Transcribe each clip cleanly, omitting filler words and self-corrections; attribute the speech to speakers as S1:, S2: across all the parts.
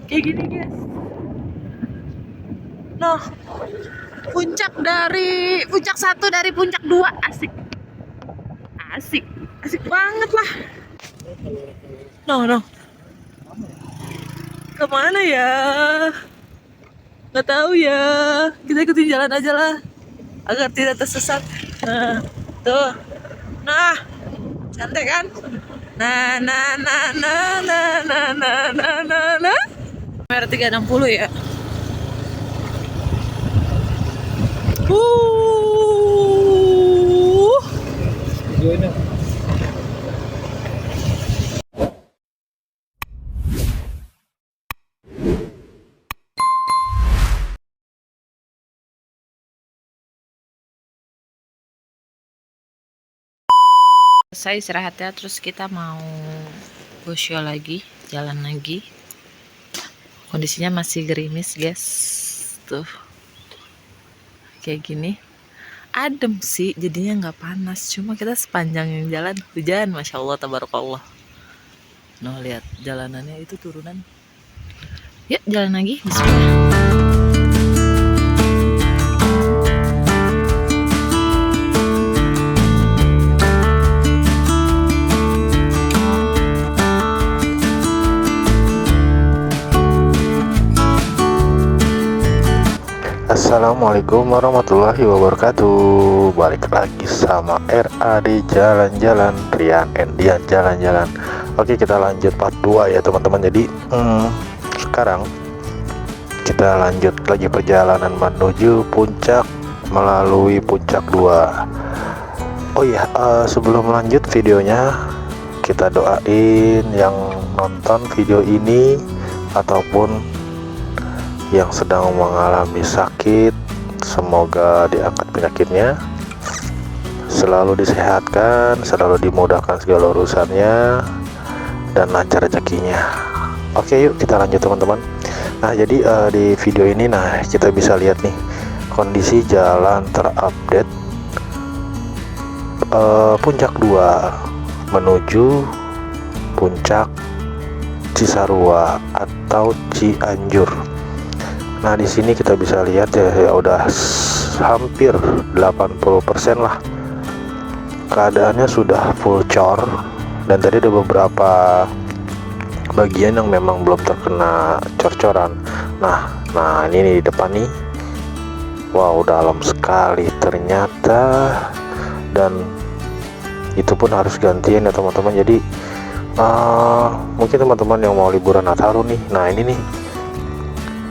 S1: Kayak gini guys. Noh, puncak satu dari puncak dua. Asik. Asik. Asik banget lah. Noh. Kemana ya? Nggak tahu ya. Kita ikutin jalan aja lah. Agar tidak tersesat. Nah, tuh. Nah, cantik kan? Nah. Kamera 360 ya. Saya istirahat ya, terus kita mau go show lagi, jalan lagi. Kondisinya masih gerimis guys, tuh kayak gini. Adem sih, jadinya nggak panas. Cuma kita sepanjang yang jalan hujan, masya Allah, tabarakallah. Noh, lihat jalanannya itu turunan. Yuk jalan lagi, bismillah.
S2: Assalamualaikum warahmatullahi wabarakatuh. Balik lagi sama RA di jalan-jalan, Rian Endian jalan-jalan. Oke, kita lanjut part 2 ya teman-teman. Jadi sekarang kita lanjut lagi perjalanan menuju puncak melalui puncak 2. Oh iya, sebelum lanjut videonya, kita doain yang nonton video ini ataupun yang sedang mengalami sakit, semoga diangkat penyakitnya, selalu disehatkan, selalu dimudahkan segala urusannya, dan lancar rezekinya. Oke, yuk kita lanjut teman-teman. Nah, jadi di video ini, nah kita bisa lihat nih kondisi jalan terupdate puncak 2 menuju puncak Cisarua atau Cianjur. Nah, di sini kita bisa lihat ya udah hampir 80% lah. Keadaannya sudah full cor, dan tadi ada beberapa bagian yang memang belum terkena cor-coran. Nah ini nih di depan nih. Wow, dalam sekali ternyata, dan itu pun harus gantian ya teman-teman. Jadi mungkin teman-teman yang mau liburan Nataru nih, nah ini nih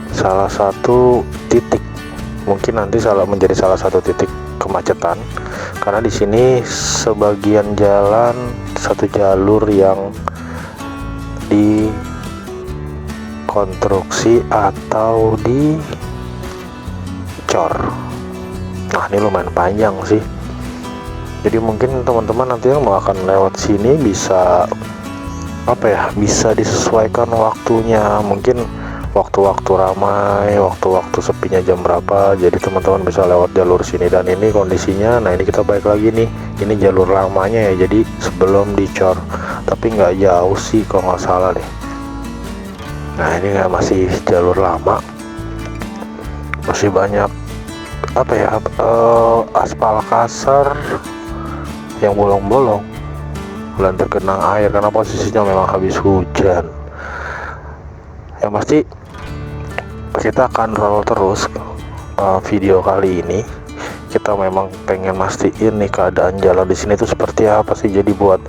S2: salah satu titik, mungkin nanti menjadi salah satu titik kemacetan, karena di sini sebagian jalan satu jalur yang dikonstruksi atau dicor. Nah, ini lumayan panjang sih. Jadi mungkin teman-teman nanti yang mau akan lewat sini bisa bisa disesuaikan waktunya, mungkin waktu-waktu ramai, waktu-waktu sepinya jam berapa, jadi teman-teman bisa lewat jalur sini. Dan ini kondisinya, nah ini kita balik lagi nih, ini jalur lamanya ya, jadi sebelum dicor, tapi nggak jauh sih kalau nggak salah deh. Nah, ini masih jalur lama, masih banyak aspal kasar yang bolong-bolong dan tergenang air karena posisinya memang habis hujan. Yang pasti kita akan roll terus video kali ini. Kita memang pengen mastiin nih keadaan jalan di sini tuh seperti apa sih. Jadi buat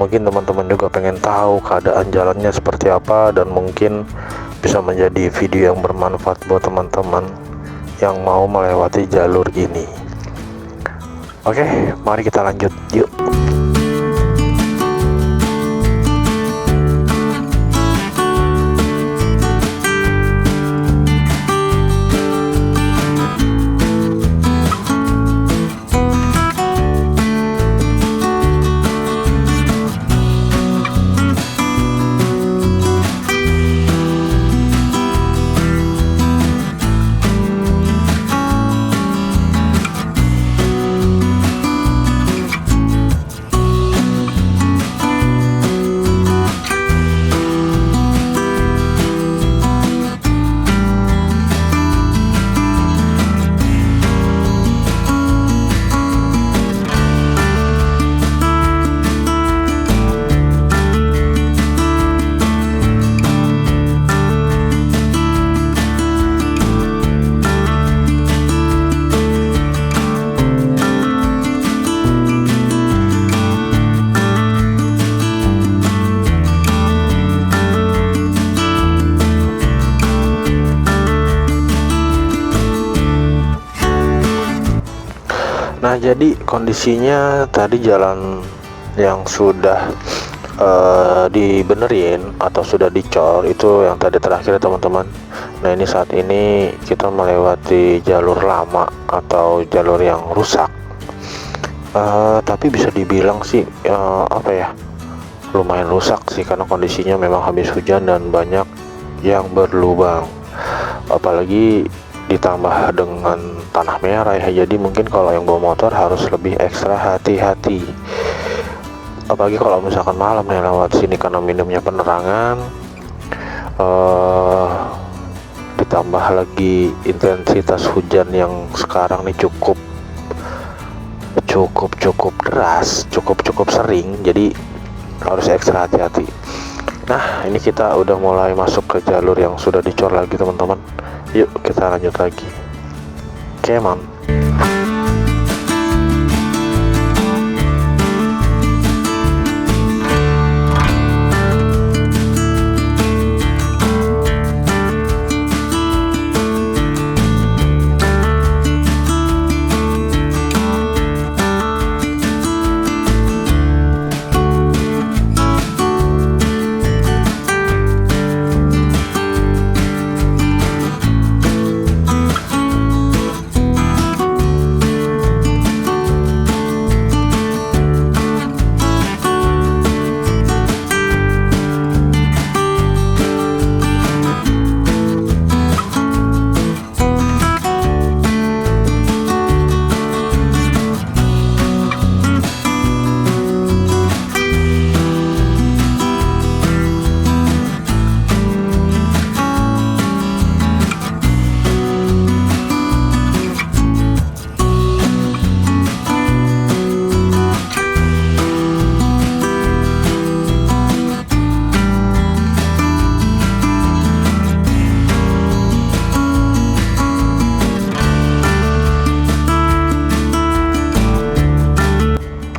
S2: mungkin teman-teman juga pengen tahu keadaan jalannya seperti apa, dan mungkin bisa menjadi video yang bermanfaat buat teman-teman yang mau melewati jalur ini. Oke, mari kita lanjut yuk. Nah, jadi kondisinya tadi jalan yang sudah dibenerin atau sudah dicor itu yang tadi terakhir teman-teman. Nah, ini saat ini kita melewati jalur lama atau jalur yang rusak. Tapi bisa dibilang sih apa ya, lumayan rusak sih, karena kondisinya memang habis hujan dan banyak yang berlubang, apalagi ditambah dengan tanah merah ya. Jadi mungkin kalau yang bawa motor harus lebih ekstra hati-hati, apalagi kalau misalkan malam nih lewat sini, karena minimnya penerangan, ditambah lagi intensitas hujan yang sekarang nih cukup deras, cukup sering, jadi harus ekstra hati-hati. Nah, ini kita udah mulai masuk ke jalur yang sudah dicor lagi teman-teman. Yuk kita lanjut lagi. Come on.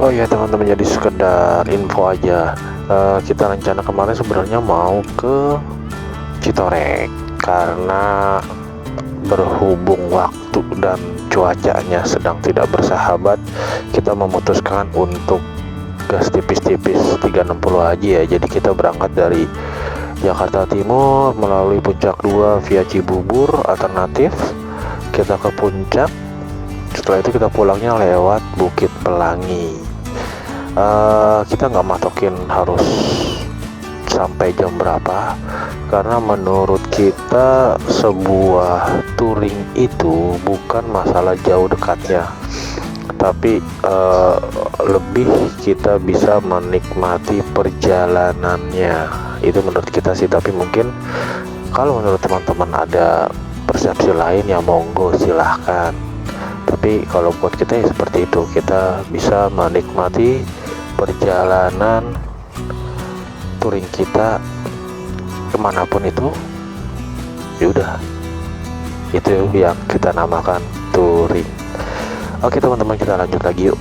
S2: Oh ya teman-teman, jadi sekedar info aja, kita rencana kemarin sebenarnya mau ke Citorek, karena berhubung waktu dan cuacanya sedang tidak bersahabat, kita memutuskan untuk gas tipis-tipis 360 aja ya. Jadi kita berangkat dari Jakarta Timur melalui Puncak 2 via Cibubur alternatif, kita ke puncak. Setelah itu kita pulangnya lewat Bukit Pelangi. Kita nggak matokin harus sampai jam berapa, karena menurut kita sebuah touring itu bukan masalah jauh dekatnya, tapi lebih kita bisa menikmati perjalanannya. Itu menurut kita sih, tapi mungkin kalau menurut teman-teman ada persepsi lain ya monggo silahkan. Tapi kalau buat kita ya seperti itu, kita bisa menikmati perjalanan touring kita kemanapun itu. Yaudah, itu yang kita namakan touring. Oke teman-teman, kita lanjut lagi yuk.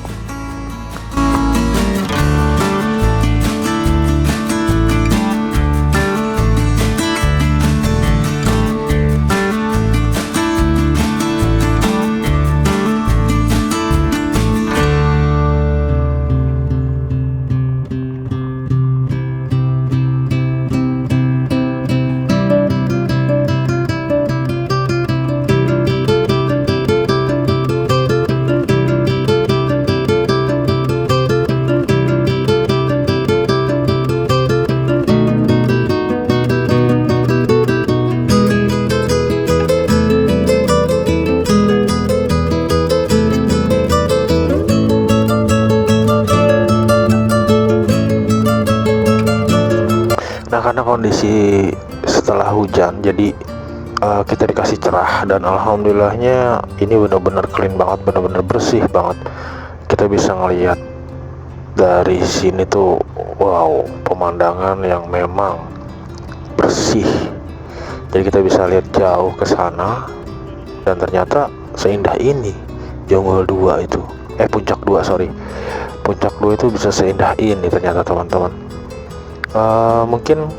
S2: Nah, karena kondisi setelah hujan, jadi kita dikasih cerah, dan alhamdulillahnya ini benar-benar clean banget, benar-benar bersih banget. Kita bisa ngelihat dari sini tuh, wow, pemandangan yang memang bersih. Jadi kita bisa lihat jauh ke sana, dan ternyata seindah ini Jonggol 2 itu. Puncak 2, sorry. Puncak 2 itu bisa seindah ini ternyata teman-teman. Mungkin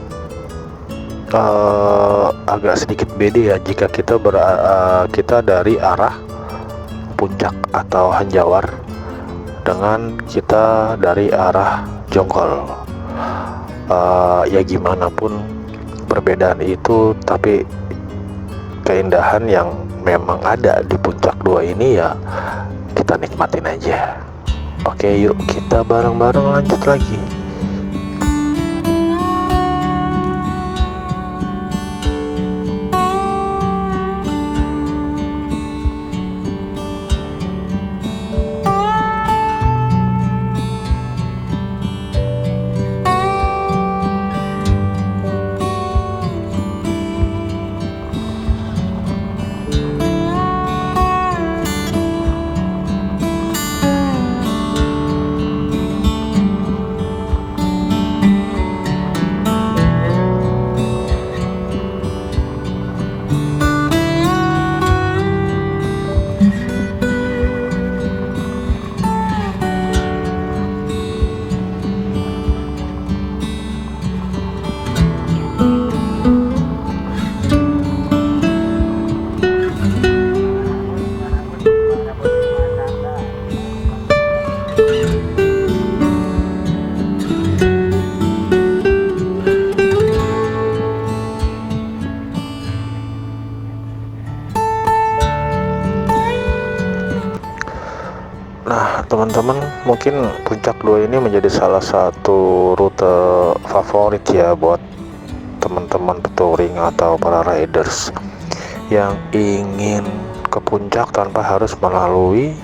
S2: agak sedikit beda ya jika kita kita dari arah puncak atau Hanjawar dengan kita dari arah Jonggol. Ya gimana pun perbedaan itu, tapi keindahan yang memang ada di Puncak 2 ini ya kita nikmatin aja. Oke, yuk kita bareng-bareng lanjut lagi. Nah teman-teman, mungkin Puncak 2 ini menjadi salah satu rute favorit ya buat teman-teman petouring atau para riders yang ingin ke puncak tanpa harus melalui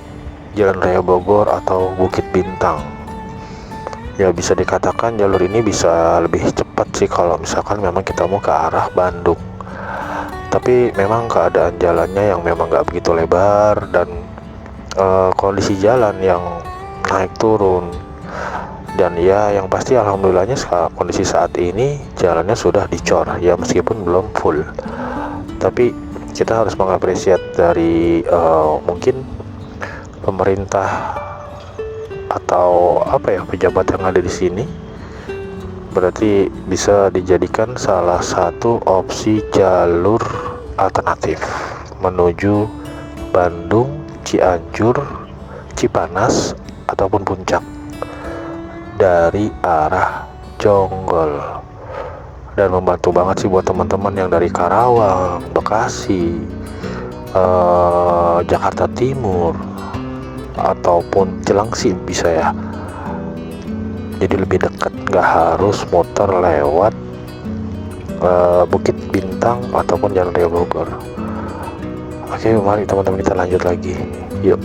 S2: Jalan Raya Bogor atau Bukit Bintang. Ya bisa dikatakan jalur ini bisa lebih cepat sih kalau misalkan memang kita mau ke arah Bandung. Tapi memang keadaan jalannya yang memang nggak begitu lebar dan kondisi jalan yang naik turun, dan ya yang pasti alhamdulillahnya kondisi saat ini jalannya sudah dicor ya, meskipun belum full, tapi kita harus mengapresiasi dari mungkin pemerintah atau apa ya, pejabat yang ada di sini, berarti bisa dijadikan salah satu opsi jalur alternatif menuju Bandung, Cianjur, Cipanas ataupun Puncak dari arah Jonggol, dan membantu banget sih buat teman-teman yang dari Karawang, Bekasi, Jakarta Timur ataupun Cilengsi bisa ya, jadi lebih dekat, nggak harus muter lewat Bukit Bintang ataupun Jalan Raya Bogor. Oke, mari teman-teman kita lanjut lagi. Yuk.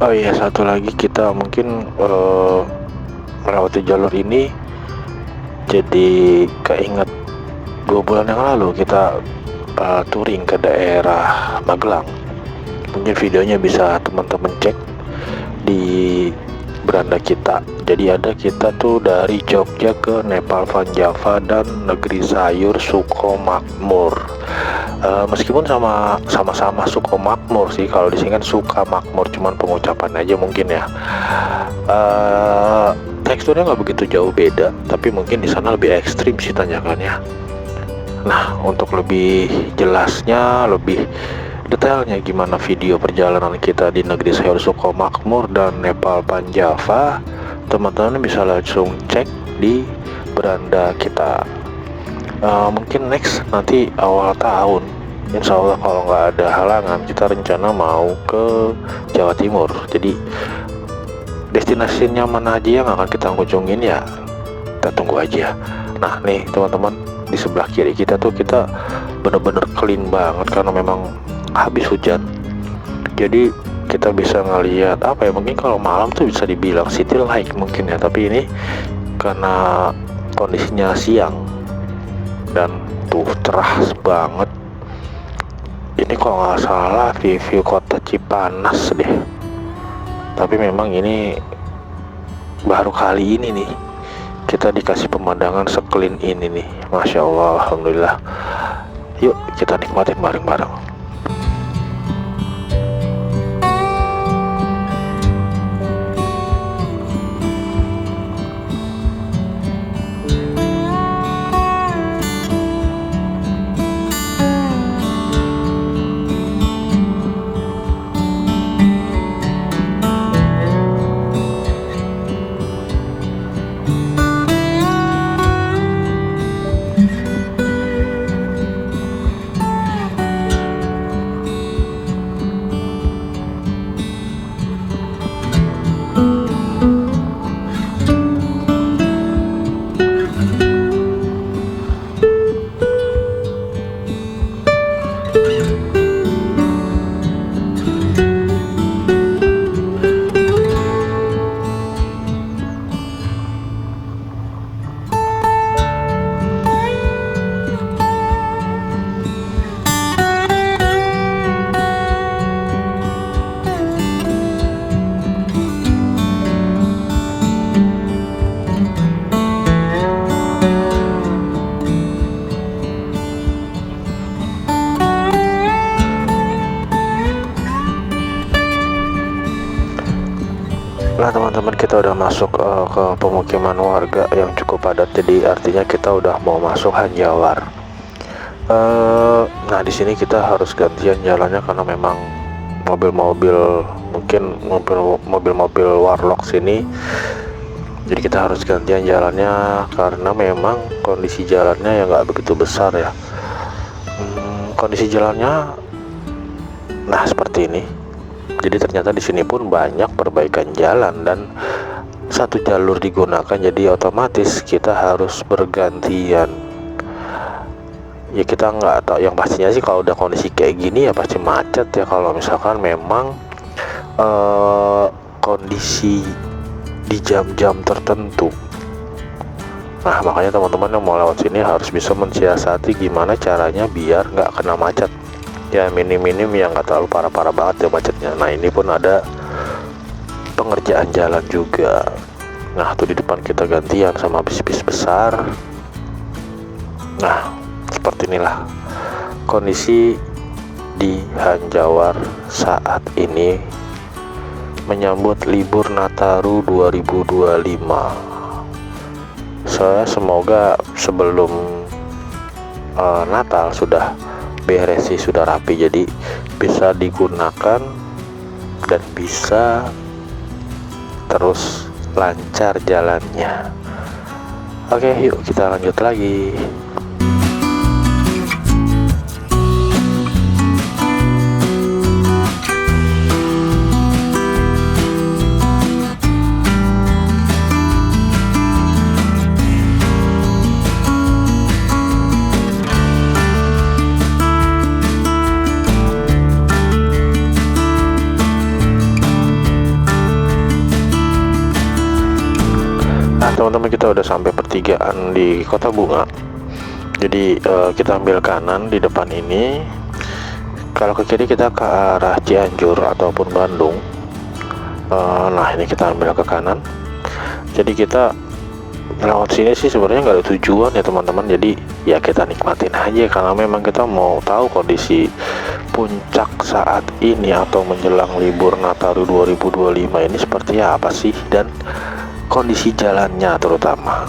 S2: Oh iya, satu lagi, kita mungkin melewati jalur ini jadi keinget 2 bulan yang lalu kita touring ke daerah Magelang. Mungkin videonya bisa teman-teman cek di beranda kita. Jadi ada kita tuh dari Jogja ke Nepal Van Java dan Negeri Sayur Sukomakmur. Meskipun sama-sama Sukomakmur sih, kalau di sini kan Sukamakmur, cuman pengucapan aja mungkin ya. Teksturnya nggak begitu jauh beda, tapi mungkin di sana lebih ekstrim sih tanjakannya. Nah, untuk lebih jelasnya, lebih detailnya gimana video perjalanan kita di Negeri Sayur Sukomakmur dan Nepal Van Java, teman-teman bisa langsung cek di beranda kita. Mungkin next nanti awal tahun, insya Allah kalau nggak ada halangan, kita rencana mau ke Jawa Timur. Jadi destinasinya mana aja yang akan kita kunjungin ya, kita tunggu aja. Nah nih teman-teman, di sebelah kiri kita tuh kita bener-bener clean banget karena memang habis hujan. Jadi kita bisa ngelihat apa ya, mungkin kalau malam tuh bisa dibilang city light mungkin ya, tapi ini karena kondisinya siang dan tuh cerah banget. Ini kalau nggak salah view kota Cipanas deh, tapi memang ini baru kali ini nih kita dikasih pemandangan se-clean ini nih, Masya Allah, Alhamdulillah. Yuk kita nikmatin bareng-bareng. Nah teman-teman, kita udah masuk ke pemukiman warga yang cukup padat, jadi artinya kita udah mau masuk Hanjawar. Nah di sini kita harus gantian jalannya karena memang mobil-mobil, mungkin mobil-mobil warlock sini, jadi kita harus gantian jalannya karena memang kondisi jalannya ya nggak begitu besar ya. Kondisi jalannya nah seperti ini. Jadi ternyata di sini pun banyak perbaikan jalan dan satu jalur digunakan, jadi otomatis kita harus bergantian. Ya kita nggak tahu, yang pastinya sih kalau udah kondisi kayak gini ya pasti macet ya kalau misalkan memang kondisi di jam-jam tertentu. Nah makanya teman-teman yang mau lewat sini harus bisa mensiasati gimana caranya biar nggak kena macet. Ya minim-minim yang nggak terlalu parah-parah banget ya macetnya. Nah ini pun ada pengerjaan jalan juga. Nah tuh di depan kita gantian sama bis-bis besar. Nah seperti inilah kondisi di Hanjawar saat ini menyambut libur Nataru 2025. Semoga sebelum Natal sudah beres sih, sudah rapi, jadi bisa digunakan dan bisa terus lancar jalannya. Oke, yuk kita lanjut lagi. Teman-teman, kita udah sampai pertigaan di Kota Bunga. Jadi kita ambil kanan di depan ini. Kalau ke kiri kita ke arah Cianjur ataupun Bandung. Nah ini kita ambil ke kanan. Jadi kita lewat sini sih sebenarnya nggak ada tujuan ya teman-teman. Jadi ya kita nikmatin aja karena memang kita mau tahu kondisi puncak saat ini atau menjelang libur Nataru 2025 ini seperti apa sih, dan kondisi jalannya terutama.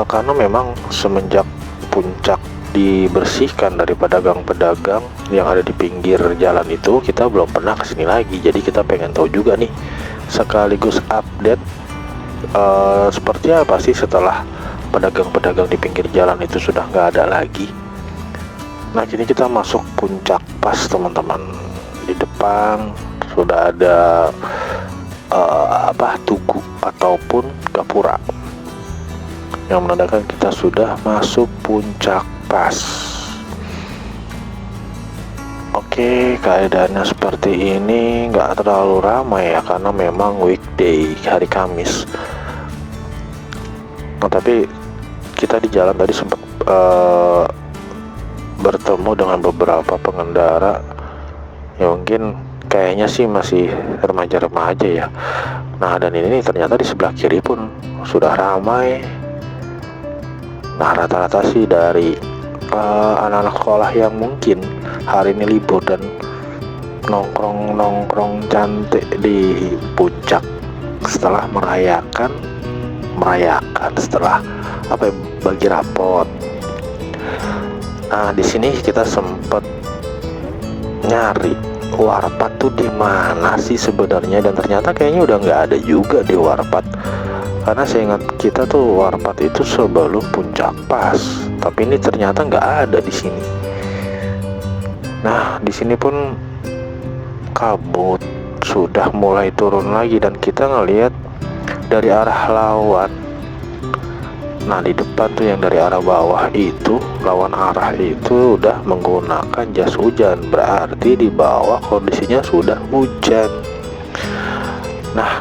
S2: Karena memang semenjak puncak dibersihkan dari pedagang-pedagang yang ada di pinggir jalan itu, kita belum pernah kesini lagi. Jadi kita pengen tahu juga nih, sekaligus update seperti apa sih setelah pedagang-pedagang di pinggir jalan itu sudah nggak ada lagi. Nah, kini kita masuk puncak pas, teman-teman. Di depan sudah ada tugu ataupun gapura yang menandakan kita sudah masuk puncak pas. Oke, keadaannya seperti ini, nggak terlalu ramai ya, karena memang weekday, hari Kamis. Nah, tapi kita di jalan tadi sempat bertemu dengan beberapa pengendara yang mungkin kayaknya sih masih remaja-remaja ya. Nah, dan ini ternyata di sebelah kiri pun sudah ramai. Nah, rata-rata sih dari anak-anak sekolah yang mungkin hari ini libur dan nongkrong cantik di puncak setelah merayakan setelah bagi rapot. Nah, di sini kita sempat nyari warpat tuh di mana sih sebenarnya, dan ternyata kayaknya udah nggak ada juga di warpat. Karena saya ingat kita tuh warpat itu sebelum puncak pas, tapi ini ternyata nggak ada di sini. Nah, di sini pun kabut sudah mulai turun lagi dan kita ngelihat dari arah lawan. Nah, di depan tuh yang dari arah bawah itu, lawan arah itu udah menggunakan jas hujan, berarti di bawah kondisinya sudah hujan. Nah,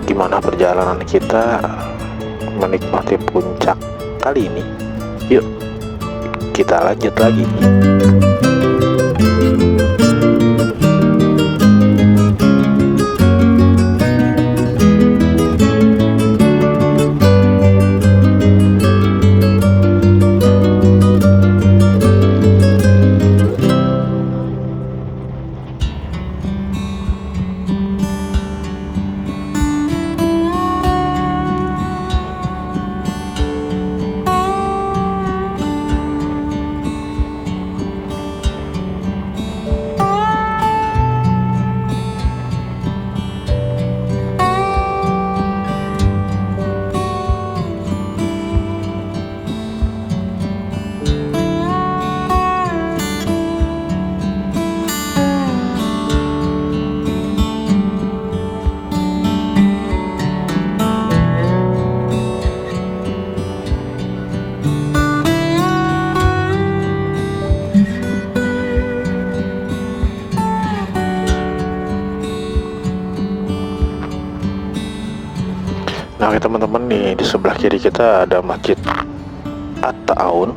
S2: gimana perjalanan kita menikmati puncak kali ini? Yuk, kita lanjut lagi. Nah, teman-teman nih, di sebelah kiri kita ada Masjid At-Ta'awun.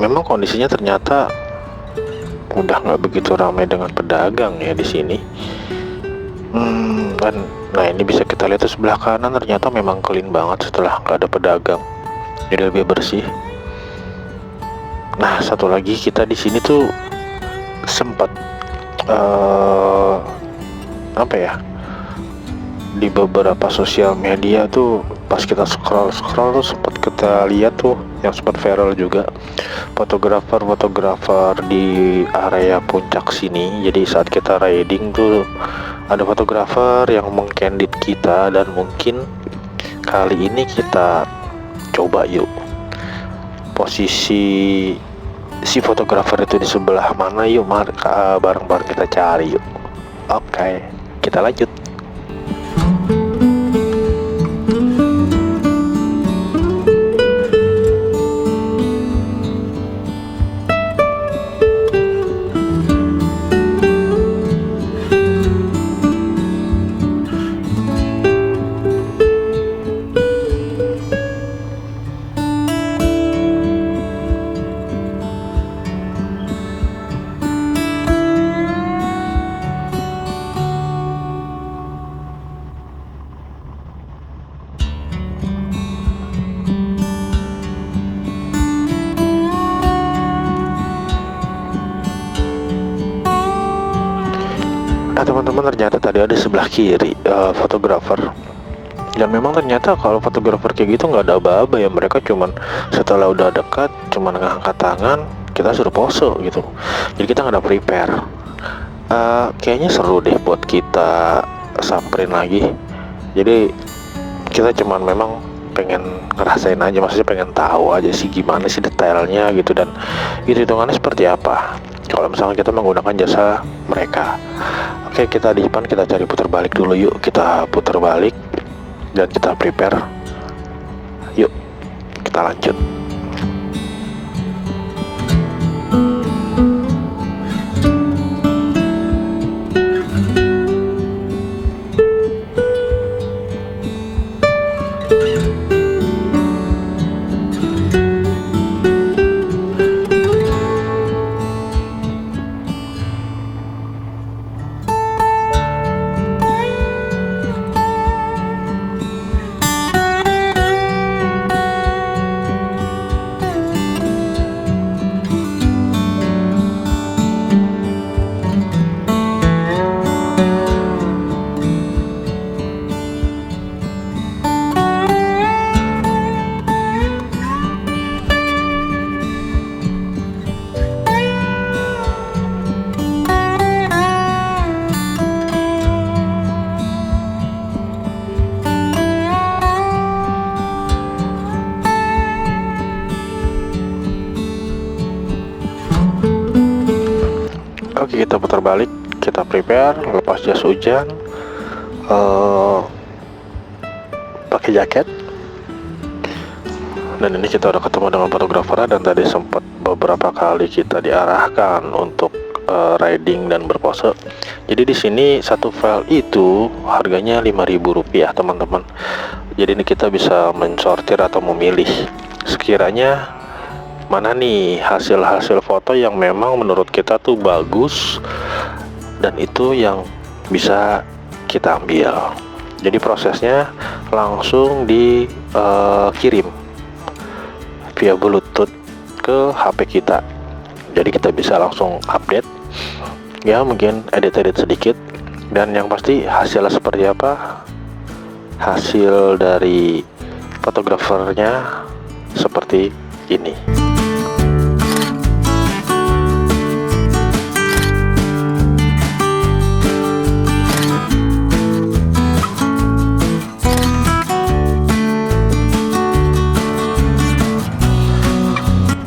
S2: Memang kondisinya ternyata udah nggak begitu ramai dengan pedagang ya di sini. Dan nah, ini bisa kita lihat di sebelah kanan, ternyata memang clean banget setelah nggak ada pedagang, jadi lebih bersih. Nah, satu lagi, kita di sini tuh sempat di beberapa sosial media tuh pas kita scroll tuh sempat kita lihat tuh yang sempat viral juga, fotografer di area puncak sini. Jadi saat kita riding tuh ada fotografer yang mengcandid kita, dan mungkin kali ini kita coba yuk posisi si fotografer itu di sebelah mana. Yuk, mari bareng-bareng kita cari yuk. Oke, kita lanjut. Nah, teman-teman, ternyata tadi ada sebelah kiri fotografer, dan memang ternyata kalau fotografer kayak gitu nggak ada aba-aba ya. Mereka cuman setelah udah dekat cuman ngangkat tangan, kita suruh pose gitu, jadi kita nggak ada prepare. Kayaknya seru deh buat kita samperin lagi. Jadi kita cuman memang pengen ngerasain aja, maksudnya pengen tahu aja sih gimana sih detailnya gitu, dan hitungannya seperti apa kalau misalnya kita menggunakan jasa mereka. Oke, kita di depan, kita cari putar balik dulu yuk. Kita putar balik dan kita prepare. Yuk, kita lanjut. Oke, kita putar balik, kita prepare, lepas jas hujan, pakai jaket. Dan ini kita udah ketemu dengan fotografer, dan tadi sempat beberapa kali kita diarahkan untuk riding dan berpose. Jadi di sini satu file itu harganya Rp5.000 teman-teman. Jadi ini kita bisa mensortir atau memilih sekiranya mana nih hasil-hasil foto yang memang menurut kita tuh bagus, dan itu yang bisa kita ambil. Jadi prosesnya langsung dikirim via Bluetooth ke HP kita. Jadi kita bisa langsung update, ya mungkin edit-edit sedikit, dan yang pasti hasilnya seperti apa, hasil dari fotografernya seperti ini.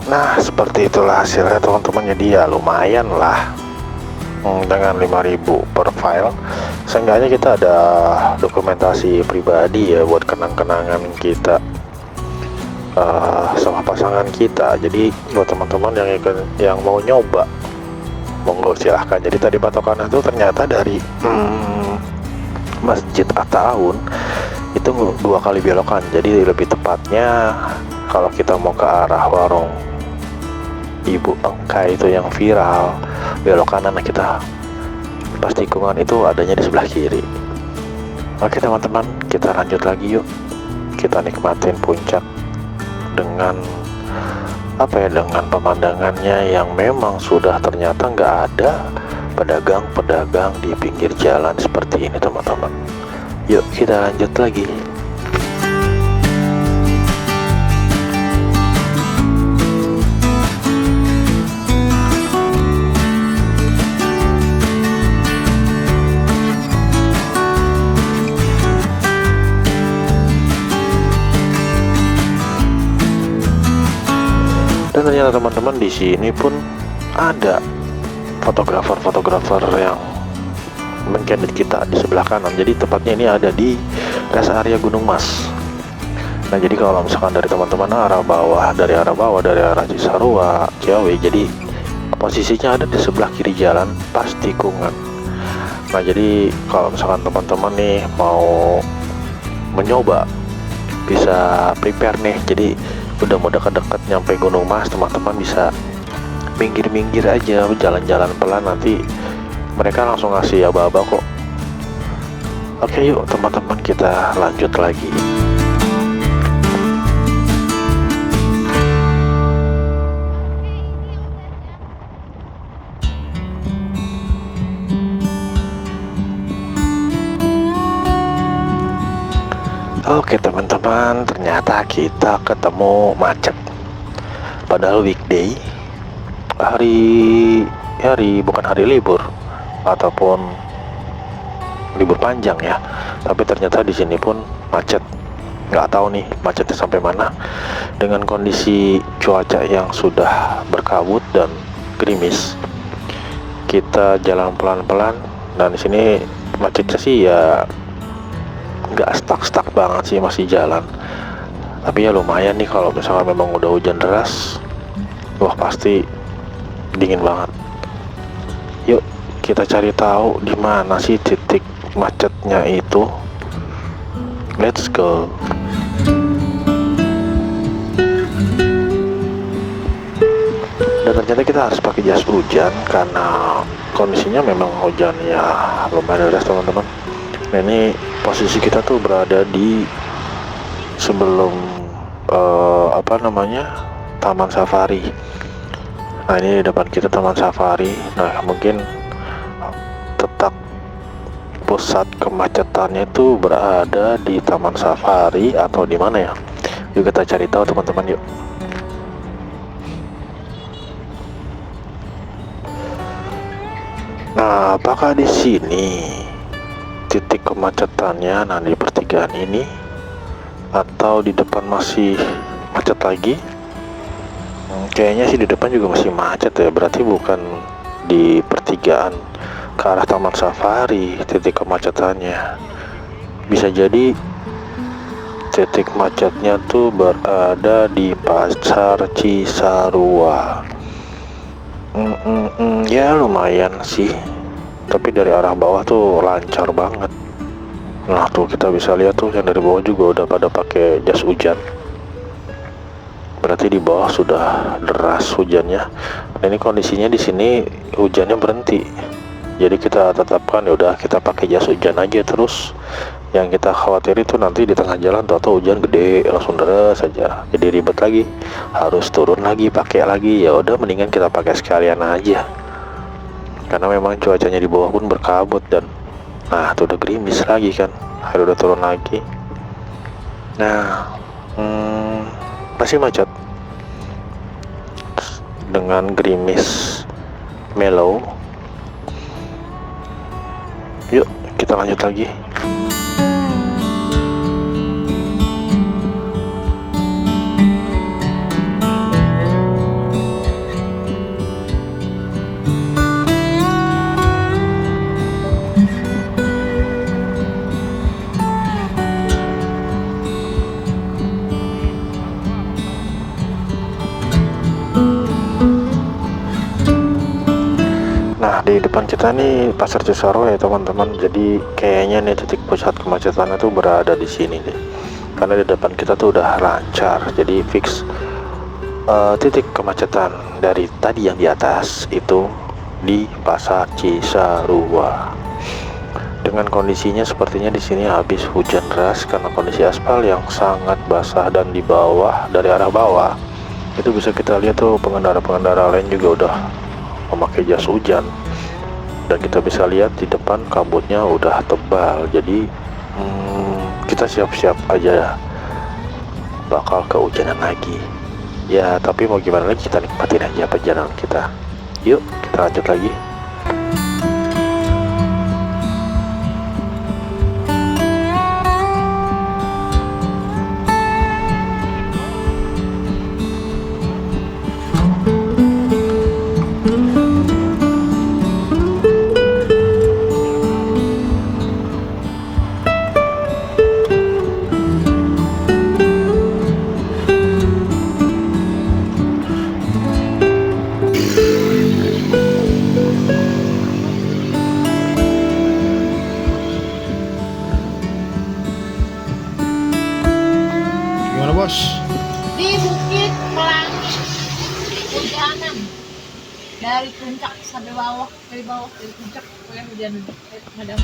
S2: Nah, seperti itulah hasilnya teman-teman. Jadi ya lumayan lah, dengan 5.000 per file. Seenggaknya kita ada dokumentasi pribadi ya buat kenang-kenangan kita sama pasangan kita. Jadi buat teman-teman yang mau nyoba, monggo silahkan. Jadi tadi patokannya itu ternyata dari Masjid At-Ta'awun itu 2 kali belokan. Jadi lebih tepatnya kalau kita mau ke arah warung Ibu Engkai itu yang viral, belok kanan, kita pas tikungan itu adanya di sebelah kiri. Oke teman-teman, kita lanjut lagi yuk. Kita nikmatin puncak dengan dengan pemandangannya yang memang sudah ternyata nggak ada pedagang-pedagang di pinggir jalan seperti ini teman-teman. Yuk kita lanjut lagi. Dan ternyata teman-teman di sini pun ada fotografer yang mencandid kita di sebelah kanan. Jadi tepatnya ini ada di rest area Gunung Mas. Nah jadi kalau misalkan dari teman-teman dari arah Cisarua, Ciawi, jadi posisinya ada di sebelah kiri jalan pas tikungan. Nah jadi kalau misalkan teman-teman nih mau mencoba, bisa prepare nih. Jadi udah mau dekat-dekat nyampe Gunung Mas, teman-teman bisa minggir-minggir aja, jalan-jalan pelan, nanti mereka langsung ngasih aba-aba kok. Oke yuk teman-teman, kita lanjut lagi. Oke teman-teman, ternyata kita ketemu macet. Padahal weekday, bukan hari libur ataupun libur panjang ya, tapi ternyata di sini pun macet. nggak tahu nih macetnya sampai mana. Dengan kondisi cuaca yang sudah berkabut dan gerimis, kita jalan pelan-pelan, dan di sini macetnya sih ya nggak stuck banget sih, masih jalan. Tapi ya lumayan nih kalau misalnya memang udah hujan deras, wah pasti dingin banget. Yuk kita cari tahu di mana sih titik macetnya itu. Let's go. Dan ternyata kita harus pakai jas hujan karena kondisinya memang hujan ya lumayan deras teman-teman. Nah ini posisi kita tuh berada di sebelum Taman Safari. Nah ini di depan kita Taman Safari. Nah mungkin tetap pusat kemacetannya itu berada di Taman Safari atau di mana ya? Yuk kita cari tahu teman-teman, yuk. Nah, apakah di sini titik kemacetannya? Nah, di pertigaan ini atau di depan masih macet lagi? Kayaknya sih di depan juga masih macet ya. Berarti bukan di pertigaan ke arah Taman Safari titik kemacetannya. Bisa jadi titik macetnya tuh berada di Pasar Cisarua. Ya lumayan sih, tapi dari arah bawah tuh lancar banget. Nah tuh kita bisa lihat tuh yang dari bawah juga udah pada pakai jas hujan. Berarti di bawah sudah deras hujannya. Nah ini kondisinya di sini hujannya berhenti. Jadi kita tetapkan ya udah kita pakai jas hujan aja terus. Yang kita khawatir itu nanti di tengah jalan atau hujan gede langsung deras saja. Jadi ribet lagi, harus turun lagi, pakai lagi. Ya udah mendingan kita pakai sekalian aja. Karena memang cuacanya di bawah pun berkabut dan tuh udah gerimis lagi kan. Air udah turun lagi. Nah, masih macet. Dengan gerimis mellow. Yuk, kita lanjut lagi. Nah di depan kita nih Pasar Cisarua ya teman-teman. Jadi kayaknya nih titik pusat kemacetan itu berada di sini deh. Karena di depan kita tuh udah lancar. Jadi fix titik kemacetan dari tadi yang di atas itu di Pasar Cisarua. Dengan kondisinya sepertinya di sini habis hujan deras karena kondisi aspal yang sangat basah, dan di bawah dari arah bawah itu bisa kita lihat tuh pengendara-pengendara lain juga udah memakai jas hujan, dan kita bisa lihat di depan kabutnya udah tebal. Jadi kita siap-siap aja bakal kehujanan lagi ya, tapi mau gimana lagi, kita nikmatin aja perjalanan kita. Yuk kita lanjut lagi. Gimana bos?
S1: Di Bukit Pelangi, hujanan dari puncak sampai bawah, dari puncak ke hujan madam.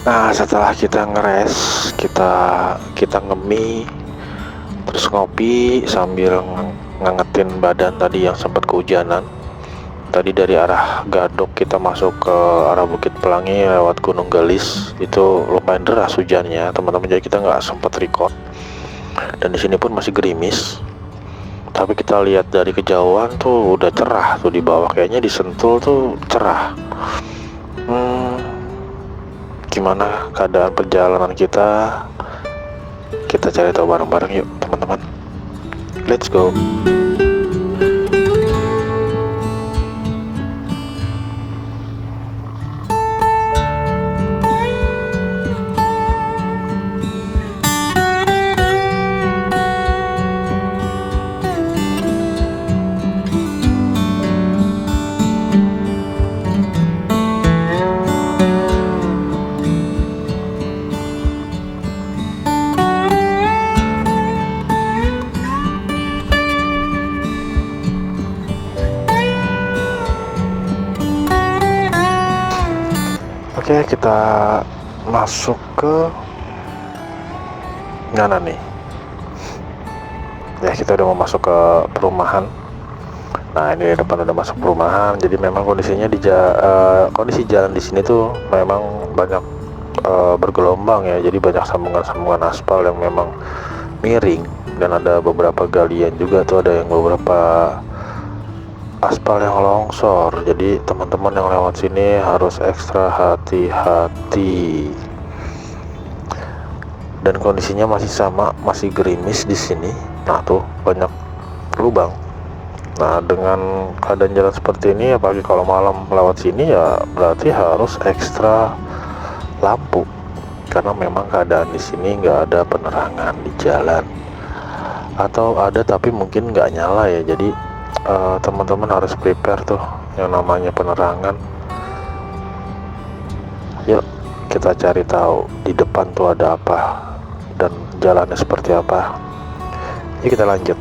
S2: Nah setelah kita ngeres, kita ngemi, terus ngopi sambil ngangetin badan tadi yang sempat kehujanan. Tadi dari arah Gadok kita masuk ke arah Bukit Pelangi lewat Gunung Gelis, itu lumayan deras hujannya teman-teman, jadi kita nggak sempat record. Dan di sini pun masih gerimis, tapi kita lihat dari kejauhan tuh udah cerah tuh di bawah, kayaknya di Sentul tuh cerah. Gimana keadaan perjalanan kita? Kita cari tahu bareng-bareng yuk teman-teman. Let's go. Oke, kita masuk ke mana nih? Ya, kita udah mau masuk ke perumahan. Nah, ini di depan udah masuk perumahan. Jadi memang kondisinya kondisi jalan di sini tuh memang banyak bergelombang ya. Jadi banyak sambungan-sambungan aspal yang memang miring, dan ada beberapa galian juga tuh, ada yang beberapa aspal yang longsor. Jadi teman-teman yang lewat sini harus ekstra hati-hati. Dan kondisinya masih sama, masih gerimis di sini. Nah tuh banyak lubang. Nah dengan keadaan jalan seperti ini, apalagi kalau malam lewat sini, ya berarti harus ekstra lampu, karena memang keadaan di sini nggak ada penerangan di jalan, atau ada tapi mungkin nggak nyala ya. Jadi teman-teman harus prepare tuh yang namanya penerangan. Yuk kita cari tahu di depan tuh ada apa dan jalannya seperti apa. Yuk kita lanjut.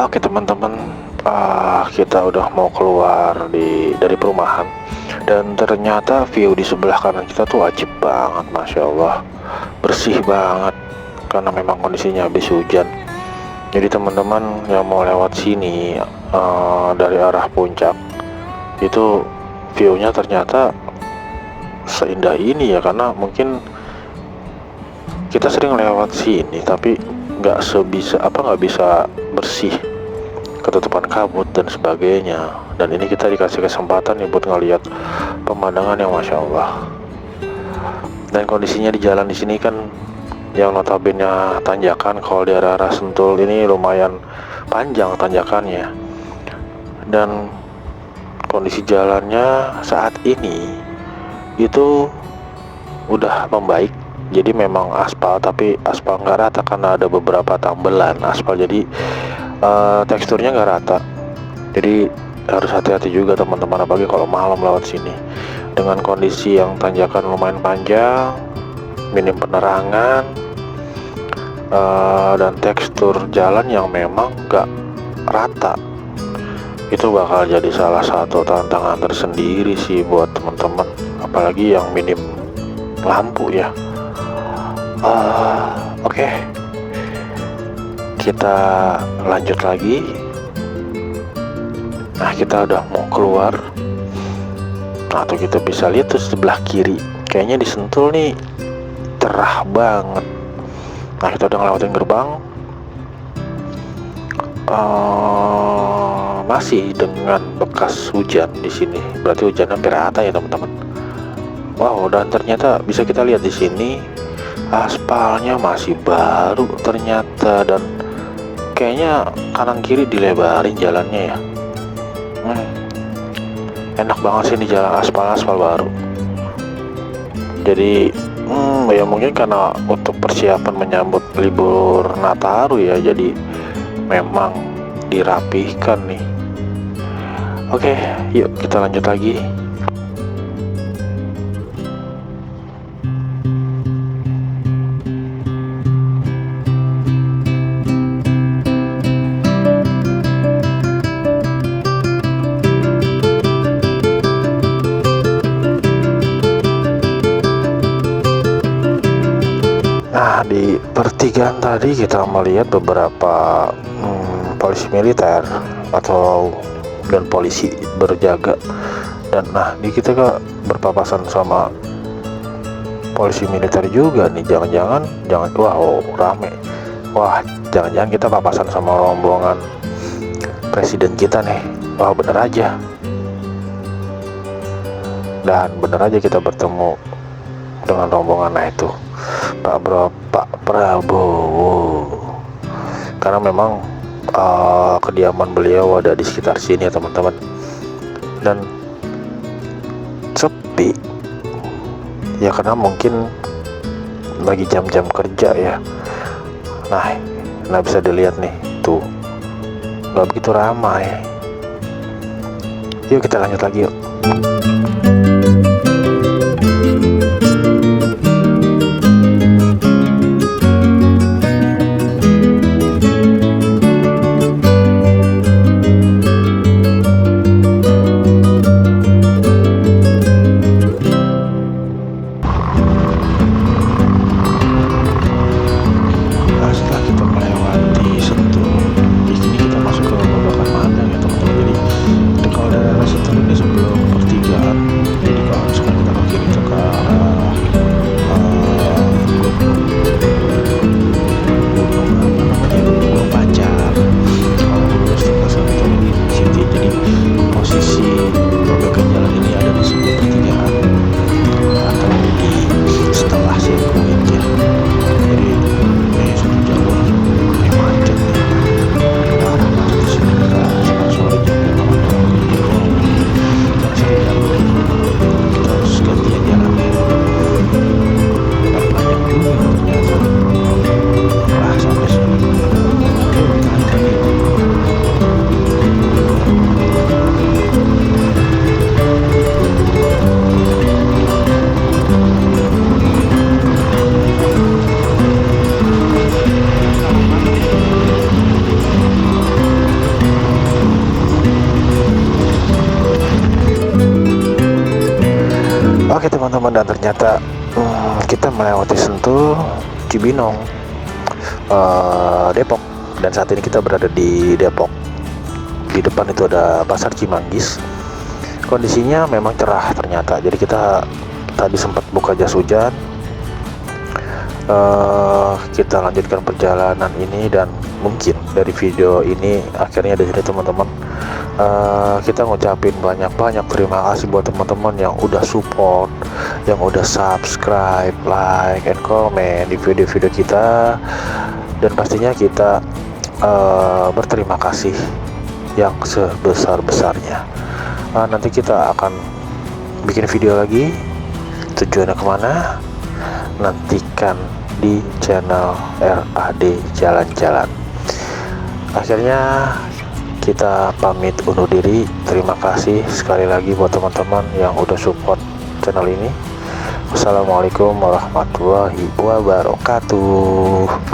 S2: Oke teman-teman, kita udah mau keluar dari perumahan, dan ternyata view di sebelah kanan kita tuh wajib banget, masya Allah, bersih banget, karena memang kondisinya habis hujan. Jadi teman-teman yang mau lewat sini dari arah puncak, itu view-nya ternyata seindah ini ya, karena mungkin kita sering lewat sini tapi nggak bisa bersih, ketutupan kabut dan sebagainya. Dan ini kita dikasih kesempatan nih buat ngeliat pemandangan yang masya Allah. Dan kondisinya di jalan di sini kan yang notabene tanjakan, kalau di arah Sentul ini lumayan panjang tanjakannya. Dan kondisi jalannya saat ini itu udah membaik. Jadi memang aspal, tapi aspal nggak rata karena ada beberapa tambelan aspal, jadi teksturnya nggak rata. Jadi harus hati-hati juga teman-teman, apalagi kalau malam lewat sini dengan kondisi yang tanjakan lumayan panjang, minim penerangan, dan tekstur jalan yang memang nggak rata. Itu bakal jadi salah satu tantangan tersendiri sih buat teman-teman, apalagi yang minim lampu ya. Oke. Kita lanjut lagi. Nah kita udah mau keluar. Nah tuh kita bisa lihat tuh sebelah kiri, kayaknya di Sentul nih cerah banget. Nah kita udah ngelewatin gerbang. masih dengan bekas hujan di sini. Berarti hujannya berata ya teman-teman. Wow, dan ternyata bisa kita lihat di sini aspalnya masih baru ternyata, dan kayaknya kanan kiri dilebarin jalannya ya. Enak banget sih ini jalan aspal baru. Jadi ya mungkin karena untuk persiapan menyambut libur Nataru ya, jadi memang dirapihkan nih. Oke, yuk kita lanjut lagi. Nah, di pertigaan tadi kita melihat beberapa polisi militer dan polisi berjaga, dan nah di kita berpapasan sama polisi militer juga nih. Jangan rame. Wah, jangan-jangan kita papasan sama rombongan presiden kita nih. Wah, bener aja. Dan bener aja kita bertemu dengan rombongan itu, Pak Prabowo. Karena memang kediaman beliau ada di sekitar sini ya teman-teman, dan sepi ya karena mungkin lagi jam-jam kerja ya. Nah bisa dilihat nih tuh, nggak begitu ramai. Yuk kita lanjut lagi yuk. Oke teman-teman, dan ternyata kita melewati Sentul, Cibinong, Depok, dan saat ini kita berada di Depok. Di depan itu ada Pasar Cimanggis. Kondisinya memang cerah ternyata, jadi kita tadi sempat buka jas hujan. Kita lanjutkan perjalanan ini, dan mungkin dari video ini akhirnya dari teman-teman kita ngucapin banyak-banyak terima kasih buat teman-teman yang udah support, yang udah subscribe, like, and comment di video-video kita, dan pastinya kita berterima kasih yang sebesar-besarnya. Nanti kita akan bikin video lagi, tujuannya kemana nantikan di channel RAD Jalan-Jalan. Akhirnya kita pamit undur diri. Terima kasih sekali lagi buat teman-teman yang udah support channel ini. Wassalamualaikum warahmatullahi wabarakatuh.